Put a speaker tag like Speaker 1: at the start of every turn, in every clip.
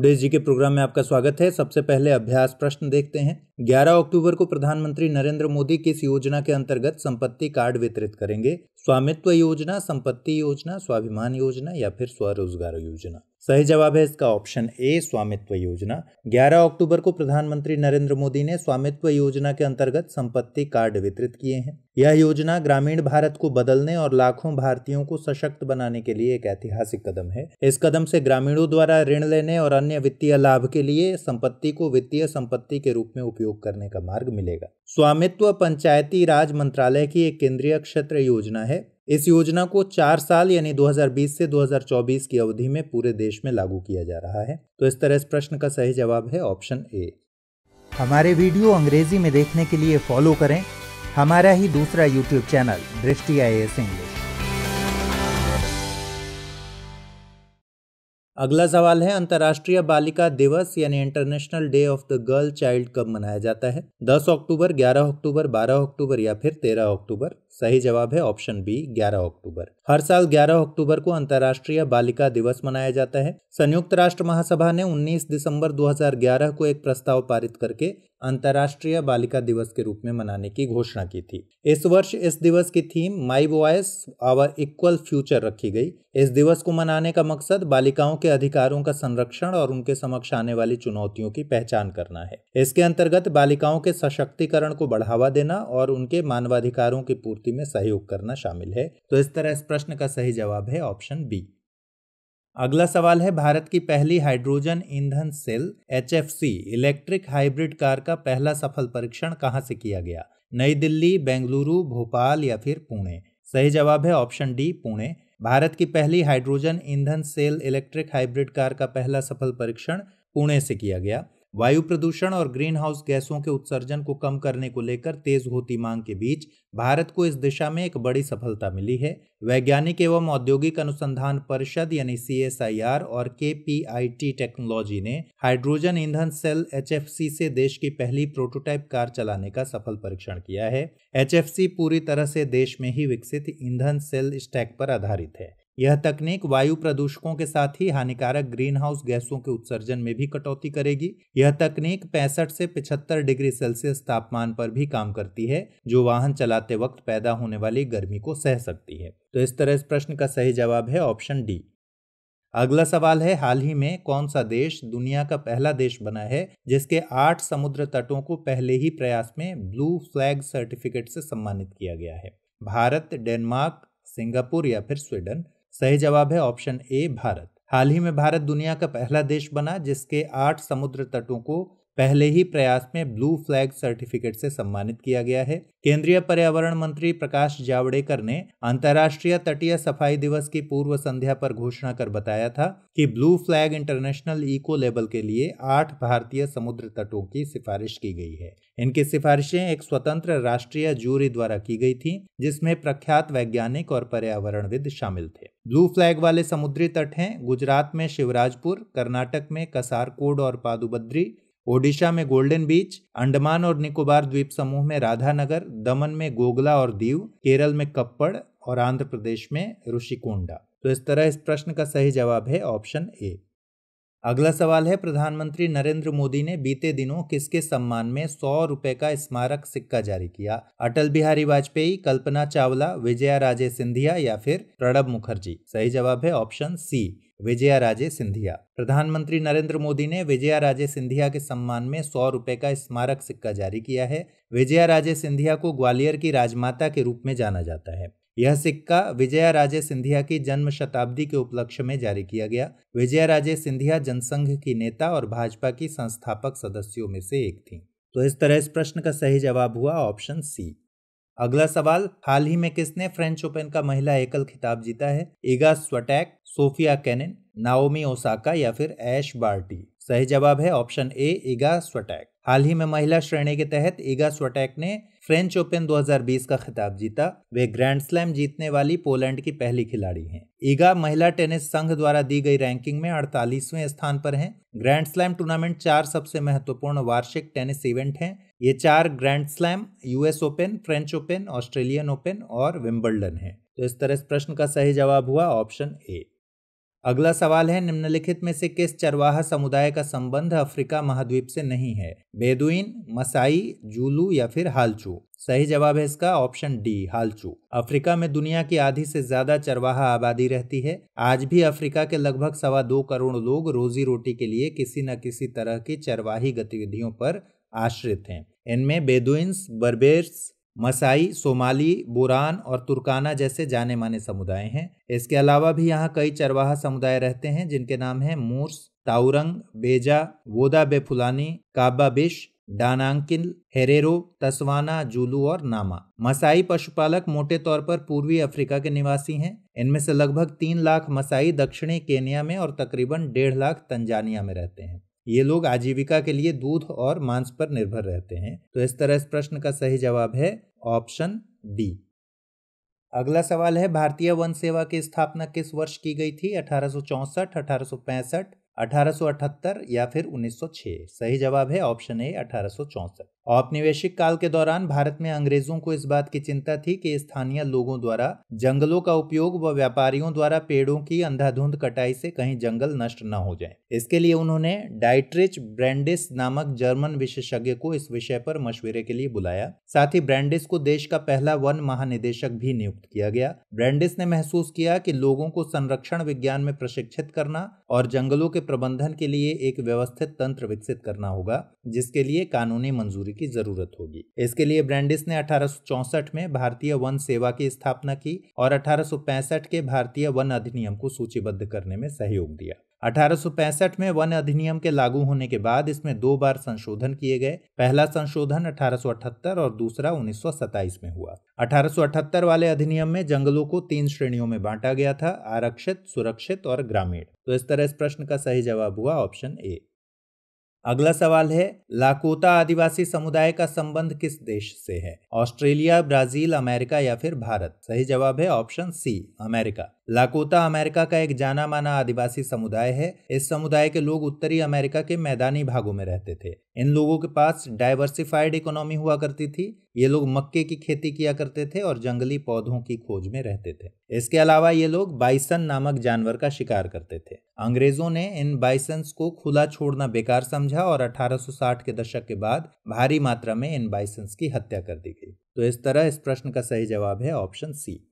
Speaker 1: Today जी के programme में आपका स्वागत है। सबसे पहले अभ्यास प्रश्न देखते हैं। 11 अक्टूबर को प्रधानमंत्री नरेंद्र मोदी किस योजना के अंतर्गत संपत्ति कार्ड वितरित करेंगे? स्वामित्व योजना, संपत्ति योजना, स्वाभिमान योजना या फिर स्वरोजगार योजना? सही जवाब है इसका ऑप्शन ए, स्वामित्व योजना। 11 अक्टूबर को प्रधानमंत्री नरेंद्र मोदी ने स्वामित्व योजना के अंतर्गत संपत्ति कार्ड वितरित किए हैं। यह योजना ग्रामीण भारत को बदलने और लाखों भारतीयों को सशक्त बनाने के लिए एक ऐतिहासिक कदम है। इस कदम से ग्रामीणों द्वारा ऋण लेने और अन्य वित्तीय लाभ के लिए संपत्ति को वित्तीय संपत्ति के रूप में उपयोग करने का मार्ग मिलेगा। स्वामित्व पंचायती राज मंत्रालय की एक केंद्रीय क्षेत्र योजना है। इस योजना को 4 साल यानी 2020 से 2024 की अवधि में पूरे देश में लागू किया जा रहा है। तो इस तरह इस प्रश्न का सही जवाब है ऑप्शन ए।
Speaker 2: हमारे वीडियो अंग्रेजी में देखने के लिए फॉलो करें हमारा ही दूसरा यूट्यूब चैनल दृष्टि IAS इंग्लिश।
Speaker 1: अगला सवाल है, अंतर्राष्ट्रीय बालिका दिवस यानी international day of the girl child कब मनाया जाता है? 10 अक्टूबर, 11 अक्टूबर, 12 अक्टूबर या फिर 13 अक्टूबर? सही जवाब है ऑप्शन बी, 11 अक्टूबर। हर साल 11 अक्टूबर को अंतर्राष्ट्रीय बालिका दिवस मनाया जाता है। संयुक्त राष्ट्र महासभा ने 19 दिसंबर 2011 को एक प्रस्ताव पारित करके अंतर्राष्ट्रीय बालिका दिवस के रूप में मनाने की घोषणा की थी। इस वर्ष इस दिवस की theme my voice our equal future रखी गई। इस दिवस को मनाने का मकसद बालिकाओं के अधिकारों का संरक्षण और उनके समक्ष आने वाली चुनौतियों की पहचान करना है। इसके अंतर्गत बालिकाओं के सशक्तिकरण को बढ़ावा देना और उनके मानवाधिकारों की पूर्ति में सहयोग करना शामिल है। तो इस तरह इस प्रश्न का सही जवाब है ऑप्शन बी। अगला सवाल है, भारत की पहली हाइड्रोजन ईंधन cell HFC electric hybrid car का पहला सफल परीक्षण कहां से किया गया? नई दिल्ली, बेंगलुरु, भोपाल या फिर पुणे? सही जवाब है ऑप्शन डी, पुणे। भारत की पहली हाइड्रोजन ईंधन सेल इलेक्ट्रिक हाइब्रिड कार का पहला सफल परीक्षण पुणे से किया गया। वायु प्रदूषण और ग्रीन हाउस गैसों के उत्सर्जन को कम करने को लेकर तेज होती मांग के बीच भारत को इस दिशा में एक बड़ी सफलता मिली है। वैज्ञानिक एवं औद्योगिक अनुसंधान परिषद यानी CSIR और KPIT टेक्नोलॉजी ने हाइड्रोजन ईंधन सेल HFC से देश की पहली प्रोटोटाइप कार चलाने का सफल परीक्षण किया है। HFC पूरी तरह से देश में ही विकसित ईंधन सेल स्टैक पर आधारित है। यह तकनीक वायु प्रदूषकों के साथ ही हानिकारक ग्रीन हाउस गैसों के उत्सर्जन में भी कटौती करेगी। यह तकनीक 65 से 75 डिग्री सेल्सियस तापमान पर भी काम करती है, जो वाहन चलाते वक्त पैदा होने वाली गर्मी को सह सकती है। तो इस तरह इस प्रश्न का सही जवाब है ऑप्शन डी। अगला सवाल है, हाल ही में कौन सा देश दुनिया का पहला देश बना है जिसके 8 समुद्र तटों को पहले ही प्रयास में ब्लू फ्लैग सर्टिफिकेट से सम्मानित किया गया है? भारत, डेनमार्क, सिंगापुर या फिर स्वीडन? सही जवाब है ऑप्शन ए, भारत। हाल ही में भारत दुनिया का पहला देश बना जिसके 8 समुद्र तटों को पहले ही प्रयास में ब्लू फ्लैग सर्टिफिकेट से सम्मानित किया गया है। केंद्रीय पर्यावरण मंत्री प्रकाश जावड़ेकर ने अंतर्राष्ट्रीय तटीय सफाई दिवस की पूर्व संध्या पर घोषणा कर बताया था कि blue flag international eco label के लिए 8 भारतीय समुद्र तटों की सिफारिश की गई है। इनकी सिफारिशें एक स्वतंत्र राष्ट्रीय जूरी द्वारा की गई थी, जिसमें प्रख्यात वैज्ञानिक और पर्यावरणविद शामिल थे। ब्लू फ्लैग वाले समुद्री तट हैं गुजरात में शिवराजपुर, कर्नाटक में कसारकोड और पादुबद्री, ओडिशा में गोल्डन बीच, अंडमान और निकोबार द्वीप समूह में राधानगर, दमन में गोगला और दीव, केरल में कप्पड़ और आंध्र प्रदेश में ऋषिकोंडा। तो इस तरह इस प्रश्न का सही जवाब है ऑप्शन ए। अगला सवाल है, प्रधानमंत्री नरेंद्र मोदी ने बीते दिनों किसके सम्मान में 100 रुपए का स्मारक सिक्का जारी किया? अटल बिहारी वाजपेयी, कल्पना चावला, विजया राजे सिंधिया या फिर प्रणब मुखर्जी? सही जवाब है ऑप्शन सी, विजया राजे सिंधिया। प्रधानमंत्री नरेंद्र मोदी ने विजया राजे सिंधिया के सम्मान में 100 रुपए का स्मारक सिक्का जारी किया है। विजया राजे सिंधिया को ग्वालियर की राजमाता के रूप में जाना जाता है। यह सिक्का विजया राजे सिंधिया की जन्म शताब्दी के उपलक्ष्य में जारी किया गया। विजया राजे सिंधिया जनसंघ की नेता और भाजपा की संस्थापक सदस्यों में से एक थी। तो इस तरह इस प्रश्न का सही जवाब हुआ ऑप्शन सी। अगला सवाल, हाल ही में किसने फ्रेंच ओपन का महिला एकल खिताब जीता है? Iga Swiatek, Sofia Kenin, Naomi Osaka या फिर ऐश बार्टी? सही जवाब है ऑप्शन ए, इगा स्विएटेक। हाल ही में महिला श्रेणी के तहत इगा स्विएटेक ने फ्रेंच ओपन 2020 का खिताब जीता। वे ग्रैंड स्लैम जीतने वाली पोलैंड की पहली खिलाड़ी हैं। इगा महिला टेनिस संघ द्वारा दी गई रैंकिंग में 48वें स्थान पर हैं। ग्रैंड स्लैम टूर्नामेंट 4 सबसे महत्वपूर्ण वार्षिक टेनिस इवेंट हैं। ये 4 grand slam US open, French open, Australian open और विंबलडन है। तो इस तरह इस प्रश्न का सही जवाब हुआ ऑप्शन ए। अगला सवाल है, निम्नलिखित में से किस चरवाहा समुदाय का संबंध अफ्रीका महाद्वीप से नहीं है? बेदुइन, मसाई, जूलू या फिर हालचू? सही जवाब है इसका ऑप्शन डी, हालचू। अफ्रीका में दुनिया की आधी से ज्यादा चरवाहा आबादी रहती है। आज भी अफ्रीका के लगभग 2.25 करोड़ लोग रोजी रोटी के लिए किसी न किसी तरह की चरवाही गतिविधियों पर आश्रित हैं। इनमें बेदुइन्स, बर्बेर्स, मसाई, सोमाली, बोरान और तुर्काना जैसे जाने माने समुदाय हैं। इसके अलावा भी यहाँ कई चरवाहा समुदाय रहते हैं जिनके नाम हैं मूर्स, ताउरंग, बेजा, वोदा बेफुलानी, काबाबिश, डानांकिल, हेरेरो, तस्वाना, जूलू और नामा। मसाई पशुपालक मोटे तौर पर पूर्वी अफ्रीका के निवासी हैं। इनमें से लगभग 3 लाख मसाई दक्षिणी केन्या में और तकरीबन 1.5 लाख तंजानिया में रहते हैं। ये लोग आजीविका के लिए दूध और मांस पर निर्भर रहते हैं। तो इस तरह इस प्रश्न का सही जवाब है ऑप्शन डी। अगला सवाल है, भारतीय वन सेवा की स्थापना किस वर्ष की गई थी? 1864, 1865, 1878 या फिर 1906? सही जवाब है ऑप्शन ए, 1864। औपनिवेशिक काल के दौरान भारत में अंग्रेजों को इस बात की चिंता थी कि स्थानीय लोगों द्वारा जंगलों का उपयोग व व्यापारियों द्वारा पेड़ों की अंधाधुंध कटाई से कहीं जंगल नष्ट न हो जाए। इसके लिए उन्होंने डाइट्रिच ब्रैंडिस नामक जर्मन विशेषज्ञ को इस विषय पर मशविरे के लिए बुलाया। साथ ही ब्रैंडिस को देश का पहला वन महानिदेशक भी नियुक्त किया गया। ब्रैंडिस ने महसूस किया कि लोगों को संरक्षण विज्ञान में प्रशिक्षित करना और जंगलों के प्रबंधन के लिए एक व्यवस्थित तंत्र विकसित करना होगा, जिसके लिए कानूनी मंजूरी की जरूरत होगी। इसके लिए ब्रैंडिस ने 1864 में भारतीय वन सेवा की स्थापना की और 1865 के भारतीय वन अधिनियम को सूचीबद्ध करने में सहयोग दिया। 1865 में वन अधिनियम के लागू होने के बाद इसमें 2 बार संशोधन किए गए। पहला संशोधन 1878 और दूसरा 1927 में हुआ। 1878 वाले अधिनियम में जंगलों को 3 श्रेणियों में बांटा गया था, आरक्षित, सुरक्षित और ग्रामीण। तो इस तरह इस प्रश्न का सही जवाब हुआ ऑप्शन ए। अगला सवाल है, लाकोता आदिवासी समुदाय का संबंध किस देश से है? ऑस्ट्रेलिया, ब्राजील, अमेरिका या फिर भारत? सही जवाब है ऑप्शन सी, अमेरिका। लाकोता अमेरिका का एक जाना माना आदिवासी समुदाय है। इस समुदाय के लोग उत्तरी अमेरिका के मैदानी भागों में रहते थे। इन लोगों के पास डाइवर्सिफाइड इकोनॉमी हुआ करती थी। ये लोग मक्के की खेती किया करते थे और जंगली पौधों की खोज में रहते थे। इसके अलावा ये लोग बाइसन नामक जानवर का शिकार करते थे। अंग्रेजों ने इन बाइसन्स को खुला छोड़ना बेकार समझा और 1860 के दशक के बाद भारी मात्रा में इन बाइसन्स की हत्या कर दी गई। तो इस तरह इस प्रश्न का सही जवाब है ऑप्शन सी।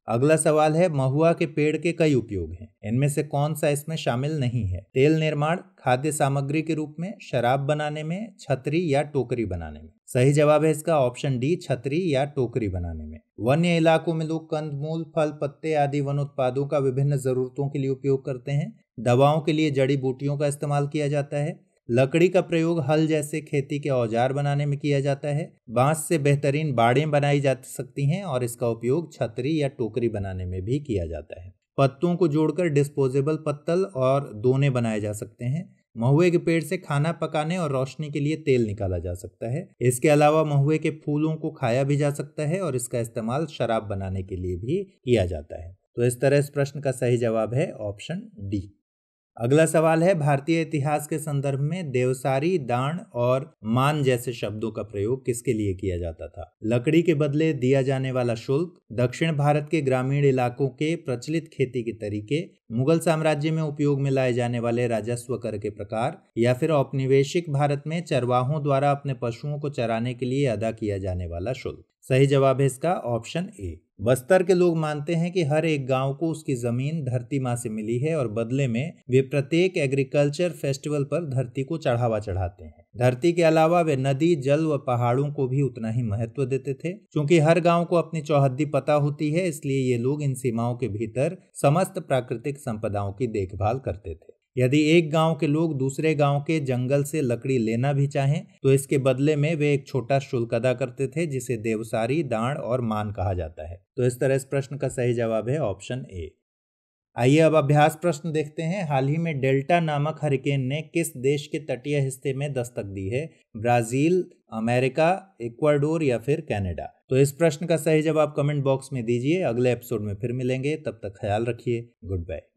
Speaker 1: अगला सवाल है, महुआ के पेड़ के कई उपयोग हैं, इनमें से कौन सा इसमें शामिल नहीं है? तेल निर्माण, खाद्य सामग्री के रूप में, शराब बनाने में, छतरी या टोकरी बनाने में? सही जवाब है इसका ऑप्शन डी, छतरी या टोकरी बनाने में। वन्य इलाकों में लोग कंदमूल, फल, पत्ते आदि वन उत्पादों का विभिन्न जरूरतों के लिए उपयोग करते हैं। दवाओं के लिए जड़ी बूटियों का इस्तेमाल किया जाता है। लकड़ी का प्रयोग हल जैसे खेती के औजार बनाने में किया जाता है। बांस से बेहतरीन बाड़ें बनाई जा सकती हैं और इसका उपयोग छतरी या टोकरी बनाने में भी किया जाता है। पत्तों को जोड़कर डिस्पोजेबल पत्तल और दोने बनाए जा सकते हैं। महुए के पेड़ से खाना पकाने और रोशनी के लिए तेल निकाला जा सकता है। इसके अलावा महुए के फूलों को खाया भी जा सकता है और इसका इस्तेमाल शराब बनाने के लिए भी किया जाता है। तो इस तरह इस प्रश्न का सही जवाब है ऑप्शन डी। अगला सवाल है, भारतीय इतिहास के संदर्भ में देवसारी, दान और मान जैसे शब्दों का प्रयोग किसके लिए किया जाता था? लकड़ी के बदले दिया जाने वाला शुल्क, दक्षिण भारत के ग्रामीण इलाकों के प्रचलित खेती के तरीके, मुगल साम्राज्य में उपयोग में लाए जाने वाले राजस्व कर के प्रकार, या फिर औपनिवेशिक भारत में चरवाहों द्वारा अपने पशुओं को चराने के लिए अदा किया जाने वाला शुल्क? सही जवाब है इसका ऑप्शन ए। बस्तर के लोग मानते हैं कि हर एक गांव को उसकी जमीन धरती माँ से मिली है और बदले में वे प्रत्येक एग्रीकल्चर फेस्टिवल पर धरती को चढ़ावा चढ़ाते हैं। धरती के अलावा वे नदी, जल व पहाड़ों को भी उतना ही महत्व देते थे। क्योंकि हर गांव को अपनी चौहद्दी पता होती है, इसलिए ये लोग इन सीमाओं के भीतर समस्त प्राकृतिक संपदाओं की देखभाल करते थे। यदि एक गांव के लोग दूसरे गांव के जंगल से लकड़ी लेना भी चाहें तो इसके बदले में वे एक छोटा शुल्क अदा करते थे, जिसे देवसारी, दाण और मान कहा जाता है। तो इस तरह इस प्रश्न का सही जवाब है ऑप्शन ए। आइए अब अभ्यास प्रश्न देखते हैं। हाल ही में डेल्टा नामक हरिकेन ने किस देश के तटीय हिस्से में दस्तक दी है? ब्राजील, अमेरिका, इक्वाडोर या फिर कनाडा? तो इस प्रश्न का सही जवाब कमेंट बॉक्स में दीजिए। अगले एपिसोड में फिर मिलेंगे, तब तक ख्याल रखिए। Good bye.